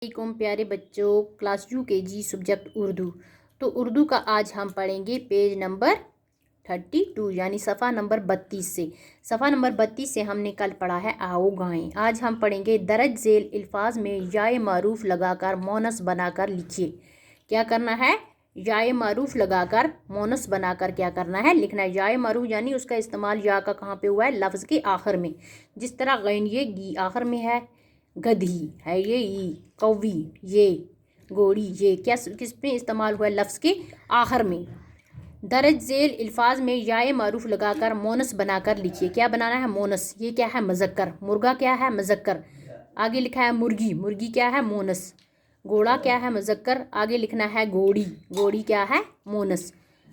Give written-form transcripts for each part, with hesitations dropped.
वालेकुम प्यारे बच्चों, क्लास UKG सब्जेक्ट उर्दू। तो उर्दू का आज हम पढ़ेंगे पेज नंबर 32 यानी सफ़ा नंबर 32 से। सफ़ा नंबर 32 से हमने कल पढ़ा है आओ गाएं। आज हम पढ़ेंगे दरज झेल अल्फाज में याए मारूफ लगाकर मोनस बनाकर लिखिए। क्या करना है? याए मारूफ लगाकर मोनस बनाकर क्या करना है? लिखना है। याए मारूफ यानी उसका इस्तेमाल या का कहाँ पे हुआ है? लफ्ज़ के आखिर में। जिस तरह गैन ये गी आखिर में है, गधी है ये ई, कौवी ये, गोड़ी ये, क्या किस में इस्तेमाल हुआ है? लफ्ज़ के आखिर में। दरज झेल अल्फाज में याए मारूफ लगाकर मोनस बनाकर लिखिए। क्या बनाना है? मोनस। ये क्या है? मुज़क्कर। मुर्गा क्या है? मुज़क्कर। आगे लिखा है मुर्गी, मुर्गी क्या है? मोनस। घोड़ा क्या है? मुज़क्कर। आगे लिखना है गोड़ी, गोड़ी क्या है? मोनस।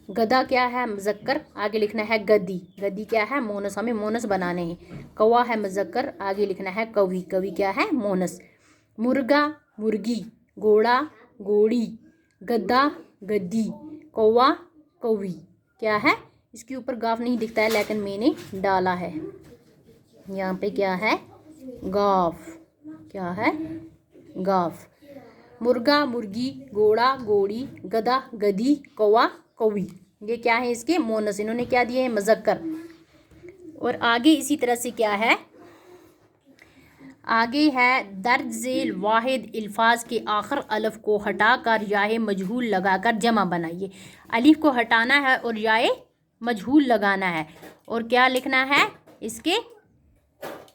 गधा क्या है? मुज़क्कर। आगे लिखना है गद्दी, गद्दी क्या है? मोनस। हमें मोनस बनाने हैं। कौवा है मुज़क्कर। आगे लिखना है कौवी, कौवी क्या है? मोनस। मुर्गा, मुर्गी, घोड़ा, घोड़ी, गद्दा, गद्दी, कौवा, कौवी क्या है? इसके ऊपर गाफ नहीं दिखता है लेकिन मैंने डाला है। यहाँ पे क्या है? गाफ। क्या है? गाफ। मुर्गा, मुर्गी, घोड़ा, घोड़ी, गधा, गधी, कौवा, कौवी, ये क्या है? इसके मोनस। इन्होंने क्या दिए हैं? मुज़क्कर। और आगे इसी तरह से क्या है? आगे है दर्ज झेल वाहिद अल्फाज के आखिर अलिफ को हटाकर याए मजहूल लगाकर जमा बनाइए। अलिफ को हटाना है और याए मजहूल लगाना है। और क्या लिखना है? इसके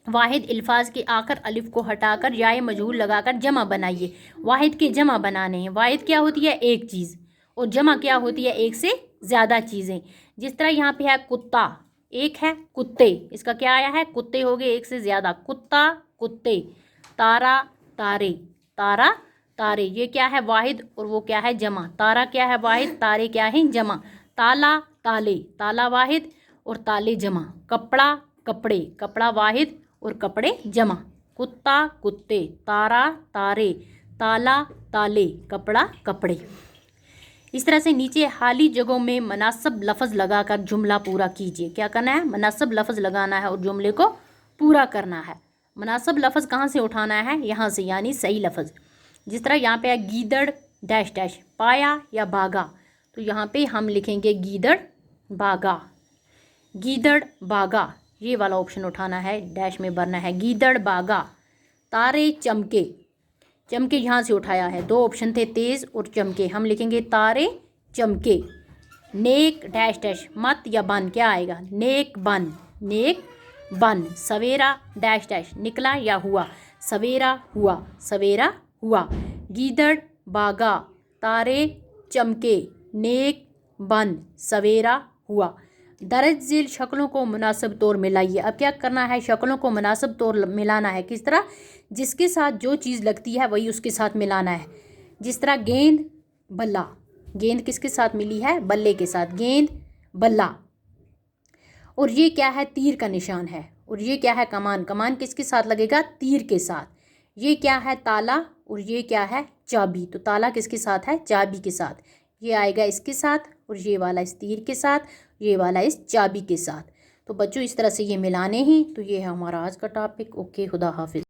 वाहिद अल्फाज के आखिर अलिफ को हटाकर याए मजहूल लगाकर जमा बनाइए। वाहिद के जमा बनाने हैं। वाहिद क्या होती है? एक चीज़। और जमा क्या होती है? एक से ज़्यादा चीज़ें। जिस तरह यहाँ पे है कुत्ता, एक है कुत्ते, इसका क्या आया है? कुत्ते हो गए एक से ज़्यादा। कुत्ता, कुत्ते। तारा, तारे, तारा, तारे, ये क्या है? वाहिद और वो क्या है? जमा। तारा क्या है? वाहिद, तारे क्या है? जमा। ताला, ताले, ताला वाहिद और ताले जमा। कपड़ा, कपड़े, कपड़ा वाहिद और कपड़े जमा। कुत्ता, कुत्ते, तारा, तारे, ताला, ताले, कपड़ा, कपड़े। इस तरह से नीचे खाली जगहों में मुनासिब लफ्ज़ लगाकर जुमला पूरा कीजिए। क्या करना है? मुनासिब लफ्ज़ लगाना है और जुमले को पूरा करना है। मुनासिब लफ्ज़ कहाँ से उठाना है? यहाँ से, यानी सही लफ्ज़। जिस तरह यहाँ पे है गीदड़ डैश डैश, पाया या भागा, तो यहाँ पे हम लिखेंगे गीदड़ भागा, गीदड़ भागा, ये वाला ऑप्शन उठाना है, डैश में भरना है। गीदड़ भागा। तारे चमके, चमके यहाँ से उठाया है, दो ऑप्शन थे तेज़ और चमके, हम लिखेंगे तारे चमके। नेक डैश डैश, मत या बन, क्या आएगा? नेक बन, नेक बन। सवेरा डैश डैश, निकला या हुआ, सवेरा हुआ, सवेरा हुआ। गीदड़ भागा, तारे चमके, नेक बन, सवेरा हुआ। दरज झेल शक्लों को मुनासिब तौर मिलाइए। अब क्या करना है? शक्लों को मुनासिब तौर मिलाना है। किस तरह? जिसके साथ जो चीज़ लगती है वही उसके साथ मिलाना है। जिस तरह गेंद बल्ला, गेंद किसके साथ मिली है? बल्ले के साथ, गेंद बल्ला। और ये क्या है? तीर का निशान है। और ये क्या है? कमान, कमान किसके साथ लगेगा? तीर के साथ। ये क्या है? ताला। और ये क्या है? चाबी। तो ताला किसके साथ है? चाबी के साथ। ये आएगा इसके साथ और ये वाला इस तीर के साथ, ये वाला इस चाबी के साथ। तो बच्चों इस तरह से ये मिलाने हैं। तो ये है हमारा आज का टॉपिक। ओके, खुदा हाफिज़।